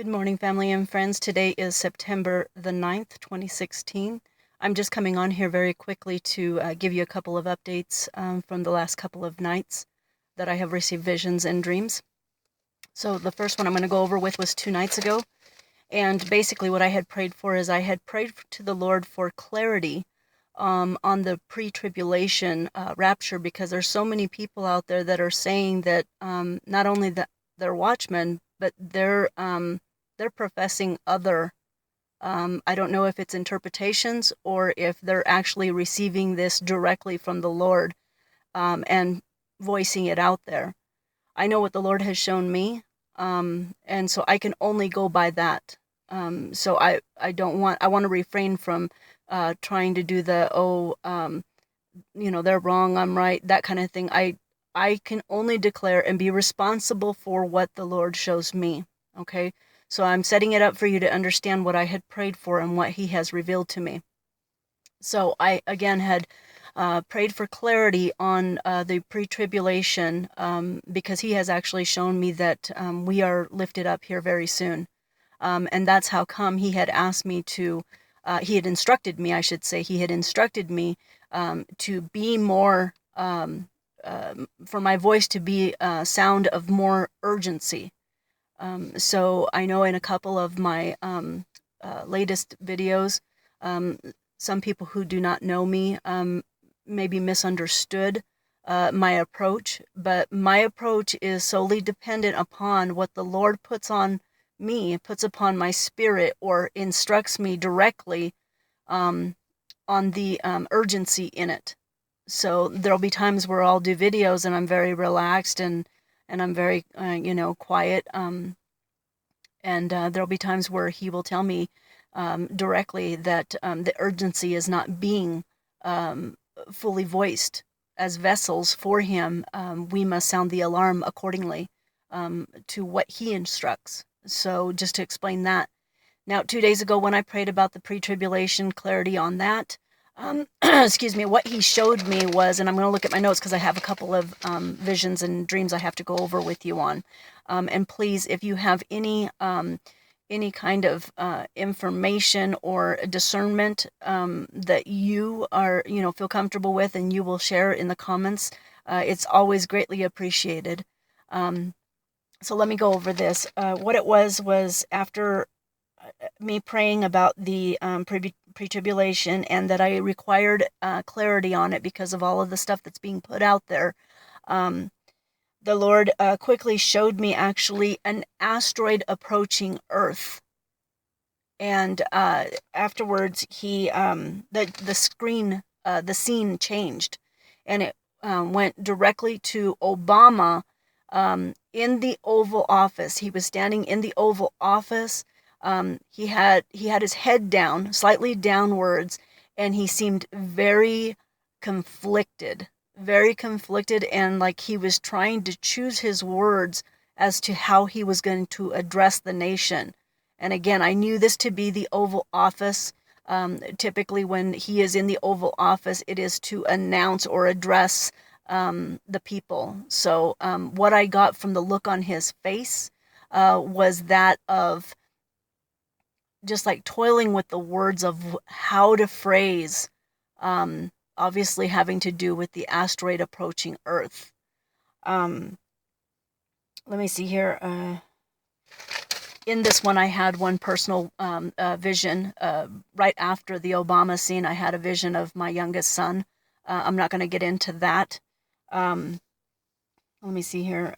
Good morning, family and friends. Today is September the 9th, 2016. I'm just coming on here very quickly to give you a couple of updates from the last couple of nights that I have received visions and dreams. So the first one I'm going to go over with was 2 nights ago. And basically what I had prayed for is I had prayed to the Lord for clarity on the pre-tribulation rapture, because there's so many people out there that are saying that not only that they're watchmen, but they're professing other, I don't know if it's interpretations or if they're actually receiving this directly from the Lord and voicing it out there. I know what the Lord has shown me, and so I can only go by that. So I want to refrain from trying to do the, they're wrong, I'm right, that kind of thing. I can only declare and be responsible for what the Lord shows me, okay? So I'm setting it up for you to understand what I had prayed for and what he has revealed to me. So I, again, had prayed for clarity on the pre-tribulation because he has actually shown me that we are lifted up here very soon. And that's how come he had asked me to, he had instructed me, I should say, he had instructed me to be more, for my voice to be a sound of more urgency. So I know in a couple of my latest videos, some people who do not know me maybe misunderstood my approach, but my approach is solely dependent upon what the Lord puts on me, puts upon my spirit, or instructs me directly on the urgency in it. So there'll be times where I'll do videos and I'm very relaxed and I'm very, quiet. And there'll be times where he will tell me directly that the urgency is not being fully voiced. As vessels for him, we must sound the alarm accordingly to what he instructs. So just to explain that. Now, 2 days ago when I prayed about the pre-tribulation, clarity on that, excuse me, what he showed me was, and I'm going to look at my notes because I have a couple of visions and dreams I have to go over with you on. And please, if you have any kind of information or discernment that you are, feel comfortable with and you will share in the comments, it's always greatly appreciated. So let me go over this. What it was after me praying about the pre-tribulation and that I required clarity on it because of all of the stuff that's being put out there. The Lord quickly showed me actually an asteroid approaching Earth. And afterwards, the scene changed, and it went directly to Obama in the Oval Office. He was standing in the Oval Office. He had his head down, slightly downwards, and he seemed very conflicted, and like he was trying to choose his words as to how he was going to address the nation. And again, I knew this to be the Oval Office. Typically when he is in the Oval Office, it is to announce or address the people. So what I got from the look on his face was that of just like toiling with the words of how to phrase, obviously having to do with the asteroid approaching Earth. Let me see here. In this one, I had one personal vision. Right after the Obama scene, I had a vision of my youngest son. I'm not going to get into that. Let me see here.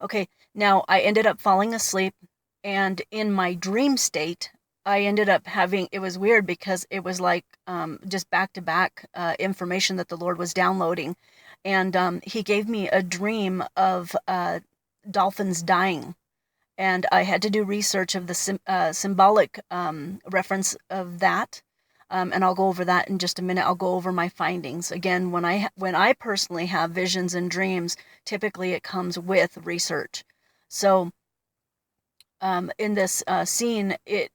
Okay, now I ended up falling asleep, and in my dream state, I ended up having, it was weird because it was like just back-to-back information that the Lord was downloading. And he gave me a dream of dolphins dying. And I had to do research of the symbolic reference of that. And I'll go over that in just a minute. I'll go over my findings. Again, when I personally have visions and dreams, typically it comes with research. So in this scene, it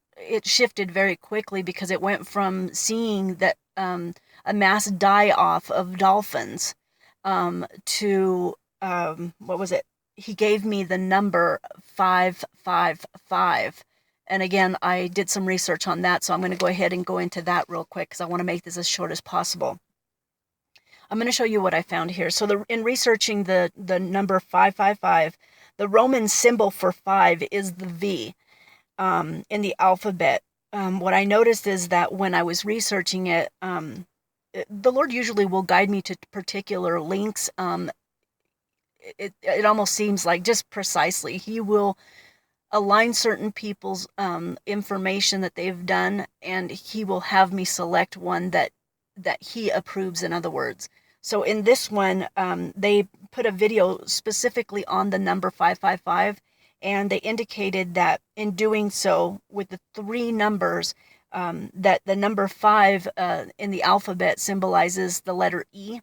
shifted very quickly because it went from seeing that a mass die-off of dolphins to what was it? he gave me the number 555. And again, I did some research on that, so I'm going to go ahead and go into that real quick because I want to make this as short as possible. I'm going to show you what I found here. So in researching the number 555, the Roman symbol for 5 is the V in the alphabet. What I noticed is that when I was researching it, the Lord usually will guide me to particular links. It almost seems like just precisely. He will align certain people's information that they've done, and he will have me select one that he approves, in other words. So in this one, they put a video specifically on the number 555, and they indicated that in doing so with the 3 numbers, that the number 5 in the alphabet symbolizes the letter E.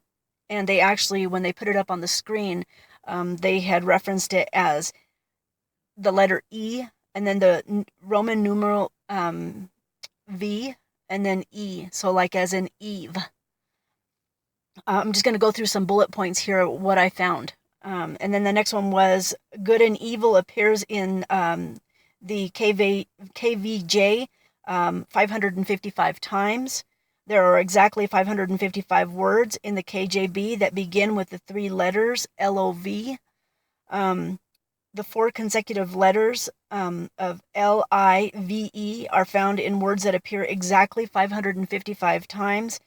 And they actually, when they put it up on the screen, they had referenced it as the letter E, and then the Roman numeral V, and then E, so like as in Eve. I'm just going to go through some bullet points here, what I found. And then the next one was good and evil appears in the KVJ 555 times. There are exactly 555 words in the KJB that begin with the 3 letters LOV. The 4 consecutive letters of LIVE are found in words that appear exactly 555 times.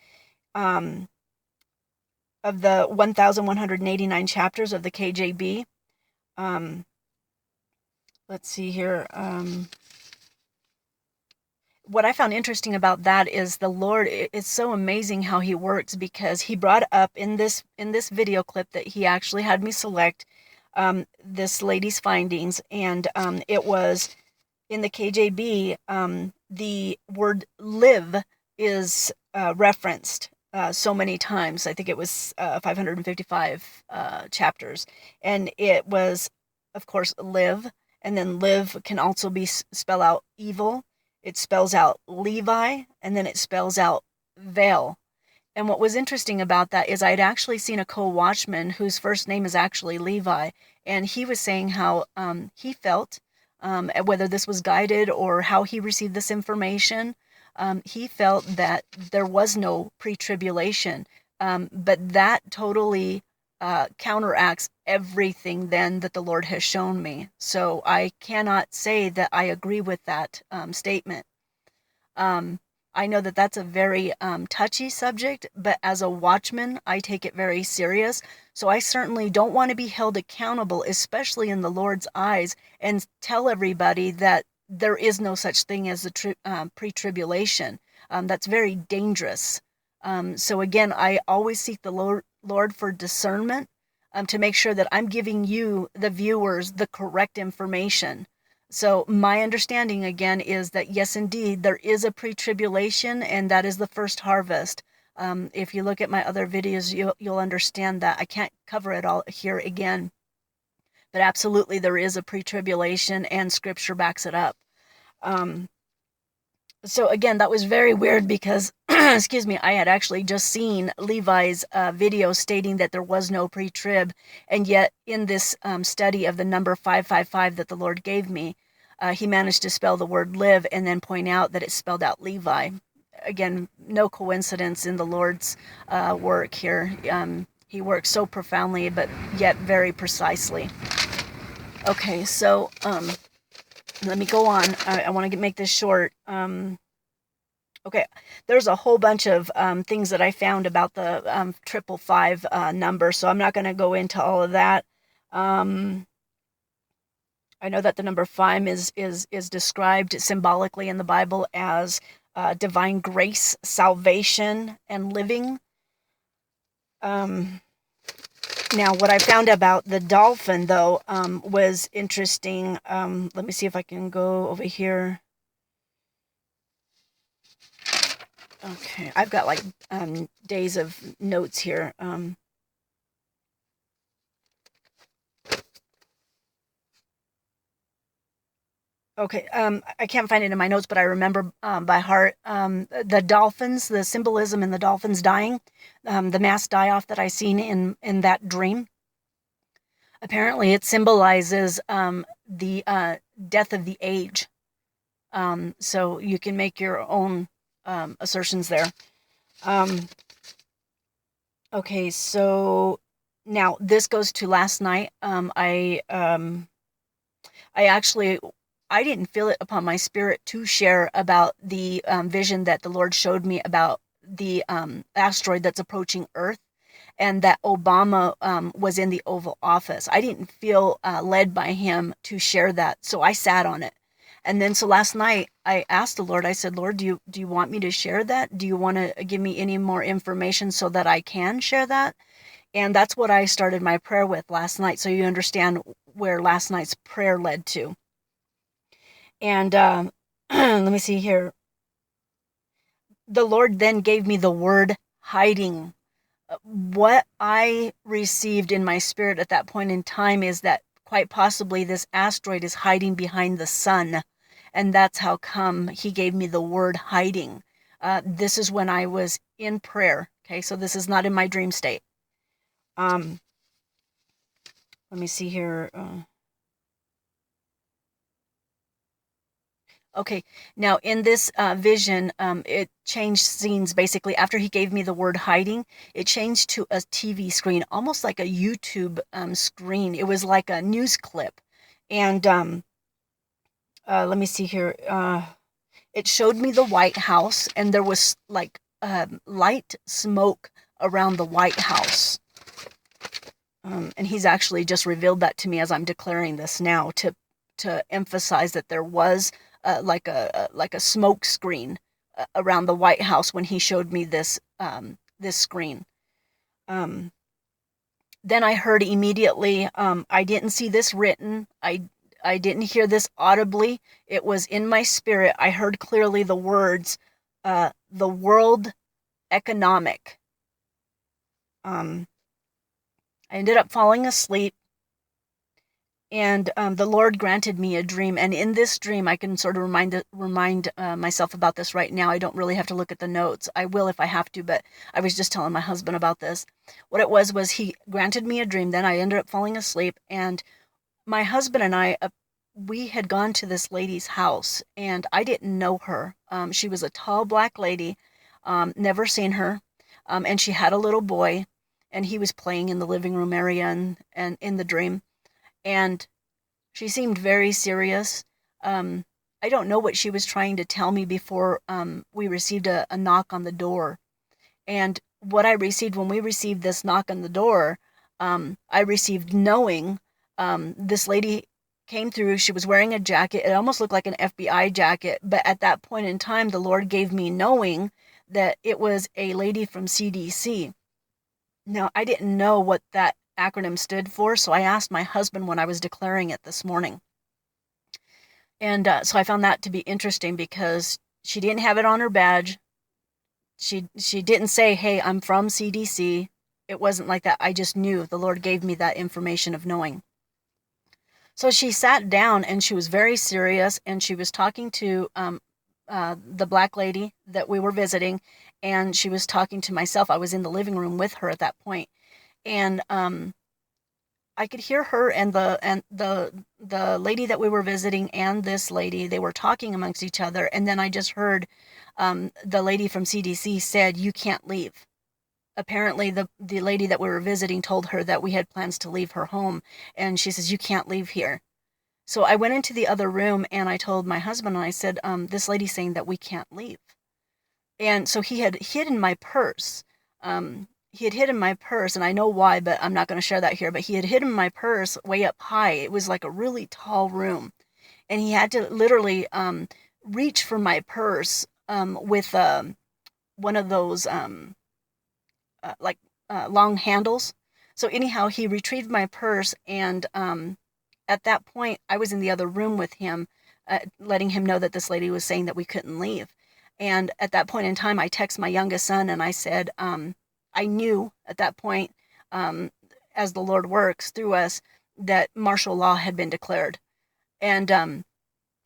Of the 1,189 chapters of the KJB. Let's see here. What I found interesting about that is the Lord, it's so amazing how he works, because he brought up in this video clip that he actually had me select this lady's findings, and it was in the KJB, the word live is referenced so many times. I think it was 555 chapters, and it was, of course, live, and then live can also be spell out evil. It spells out Levi, and then it spells out veil. And what was interesting about that is I'd actually seen a co-watchman whose first name is actually Levi, and he was saying how he felt, whether this was guided or how he received this information, he felt that there was no pre-tribulation, but that totally counteracts everything then that the Lord has shown me. So I cannot say that I agree with that statement. I know that that's a very touchy subject, but as a watchman, I take it very serious. So I certainly don't want to be held accountable, especially in the Lord's eyes, and tell everybody that there is no such thing as a pre-tribulation. That's very dangerous. So again, I always seek the Lord for discernment to make sure that I'm giving you, the viewers, the correct information. So my understanding again is that yes, indeed, there is a pre-tribulation, and that is the first harvest. If you look at my other videos, you'll understand that. I can't cover it all here again, but absolutely there is a pre-tribulation, and scripture backs it up. So again, that was very weird because, excuse me, I had actually just seen Levi's video stating that there was no pre-trib, and yet in this study of the number 555 that the Lord gave me, he managed to spell the word live and then point out that it spelled out Levi. Again, no coincidence in the Lord's work here. He works so profoundly, but yet very precisely. Okay, so let me go on. I want to make this short. Okay, there's a whole bunch of things that I found about the 555 number, so I'm not going to go into all of that. I know that the number 5 is described symbolically in the Bible as divine grace, salvation, and living. Now, what I found about the dolphin, though, was interesting. Let me see if I can go over here. Okay, I've got like days of notes here. Okay, I can't find it in my notes, but I remember by heart the dolphins, the symbolism in the dolphins dying, the mass die-off that I seen in that dream. Apparently, it symbolizes the death of the age. So you can make your own assertions there. Um, okay, so now this goes to last night. I actually I didn't feel it upon my spirit to share about the vision that the Lord showed me about the asteroid that's approaching Earth, and that Obama was in the Oval Office. I didn't feel led by him to share that, so I sat on it. And then so last night I asked the Lord, I said, Lord, do you want me to share that? Do you want to give me any more information so that I can share that? And that's what I started my prayer with last night, so you understand where last night's prayer led to. And let me see here. The Lord then gave me the word hiding. What I received in my spirit at that point in time is that quite possibly this asteroid is hiding behind the sun. And that's how come he gave me the word hiding. This is when I was in prayer. Okay, so this is not in my dream state. Let me see here. Okay, now in this vision, it changed scenes basically. After he gave me the word hiding, it changed to a TV screen, almost like a YouTube screen. It was like a news clip. And let me see here. It showed me the White House, and there was like light smoke around the White House. And he's actually just revealed that to me as I'm declaring this now to emphasize that there was like a smoke screen around the White House when he showed me this this screen. Then I heard immediately. I didn't see this written. I didn't hear this audibly. It was in my spirit. I heard clearly the words, "the world economic." I ended up falling asleep, and the Lord granted me a dream. And in this dream, I can sort of remind myself about this right now. I don't really have to look at the notes. I will if I have to, but I was just telling my husband about this. What it was he granted me a dream. Then I ended up falling asleep, and my husband and I, we had gone to this lady's house, and I didn't know her. She was a tall black lady, never seen her, and she had a little boy, and he was playing in the living room area and in the dream. And she seemed very serious. I don't know what she was trying to tell me before we received a knock on the door. And what I received when we received this knock on the door, I received knowing. This lady came through. She was wearing a jacket. It almost looked like an FBI jacket. But at that point in time, the Lord gave me knowing that it was a lady from CDC. Now, I didn't know what that acronym stood for, so I asked my husband when I was declaring it this morning. And so I found that to be interesting because she didn't have it on her badge. She didn't say, "Hey, I'm from CDC." It wasn't like that. I just knew. The Lord gave me that information of knowing. So she sat down and she was very serious, and she was talking to the black lady that we were visiting, and she was talking to myself. I was in the living room with her at that point, and I could hear her and the lady that we were visiting and this lady. They were talking amongst each other, and then I just heard the lady from CDC said, "You can't leave." Apparently, the lady that we were visiting told her that we had plans to leave her home, and she says, "You can't leave here." So I went into the other room and I told my husband, and I said, "This lady's saying that we can't leave." And so he had hidden my purse. He had hidden my purse, and I know why, but I'm not going to share that here. But he had hidden my purse way up high. It was like a really tall room, and he had to literally reach for my purse with one of those like long handles. So anyhow, he retrieved my purse, and at that point, I was in the other room with him, letting him know that this lady was saying that we couldn't leave. And at that point in time, I texted my youngest son, and I said, I knew at that point, as the Lord works through us, that martial law had been declared. And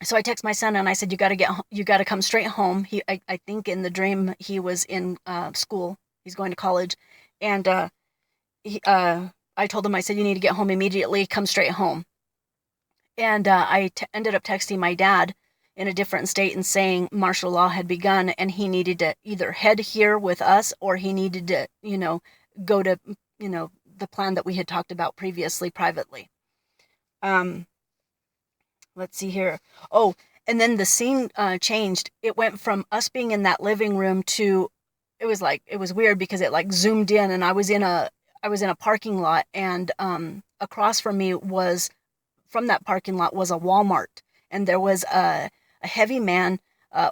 so I text my son and I said, you got to come straight home. I think in the dream he was in school. He's going to college, and I told him, I said, you need to get home immediately, come straight home. And ended up texting my dad in a different state and saying martial law had begun and he needed to either head here with us or he needed to, go to, the plan that we had talked about previously privately. Let's see here. Oh, and then the scene changed. It went from us being in that living room to, it was weird because it like zoomed in and I was in a parking lot, and across from me was, from that parking lot was a Walmart, and there was a heavy man,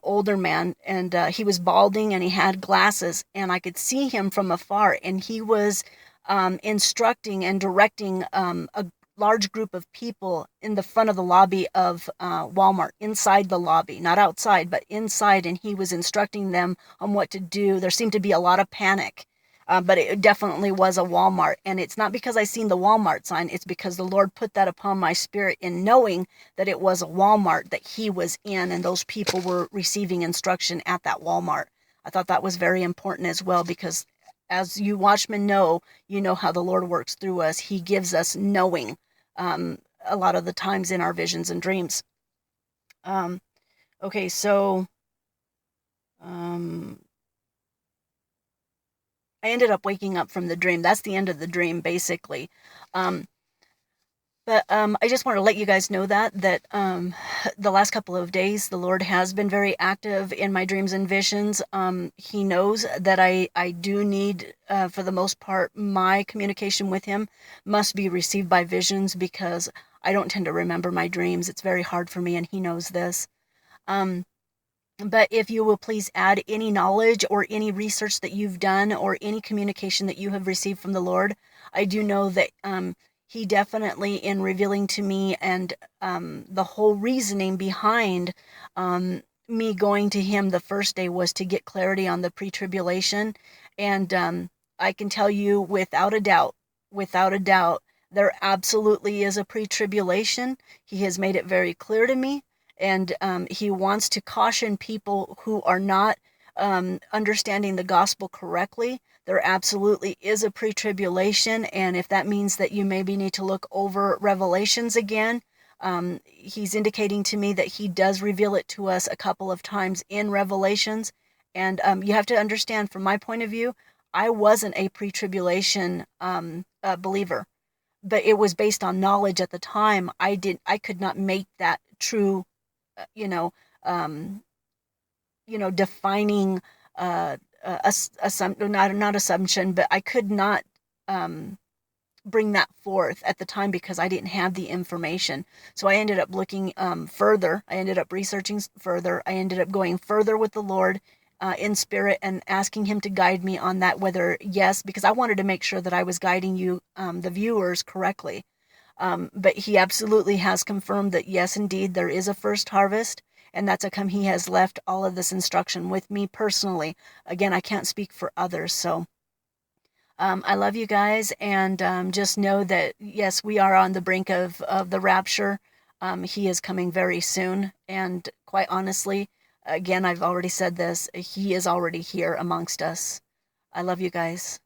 older man, and he was balding and he had glasses, and I could see him from afar, and he was instructing and directing a large group of people in the front of the lobby of Walmart, inside the lobby, not outside, but inside, and he was instructing them on what to do. There seemed to be a lot of panic. But it definitely was a Walmart. And it's not because I seen the Walmart sign. It's because the Lord put that upon my spirit in knowing that it was a Walmart that he was in and those people were receiving instruction at that Walmart. I thought that was very important as well, because as you watchmen know, you know how the Lord works through us. He gives us knowing a lot of the times in our visions and dreams. Okay, so I ended up waking up from the dream. That's the end of the dream, basically. But I just want to let you guys know that the last couple of days, the Lord has been very active in my dreams and visions. He knows that I do need, for the most part, my communication with him must be received by visions, because I don't tend to remember my dreams. It's very hard for me, and he knows this. But if you will please add any knowledge or any research that you've done or any communication that you have received from the Lord, I do know that he definitely, in revealing to me, and the whole reasoning behind me going to him the first day was to get clarity on the pre-tribulation. And I can tell you without a doubt, there absolutely is a pre-tribulation. He has made it very clear to me. And he wants to caution people who are not understanding the gospel correctly. There absolutely is a pre-tribulation, and if that means that you maybe need to look over Revelations again, he's indicating to me that he does reveal it to us a couple of times in Revelations. And you have to understand, from my point of view, I wasn't a pre-tribulation believer, but it was based on knowledge at the time. I could not make that true defining not assumption, but I could not bring that forth at the time because I didn't have the information. So I ended up looking further. I ended up researching further. I ended up going further with the Lord in spirit and asking him to guide me on that, whether yes, because I wanted to make sure that I was guiding you, the viewers, correctly. But he absolutely has confirmed that yes, indeed, there is a first harvest, and that's how come he has left all of this instruction with me personally. Again, I can't speak for others, so I love you guys, and just know that yes, we are on the brink of the rapture. He is coming very soon, and quite honestly, again, I've already said this, he is already here amongst us. I love you guys.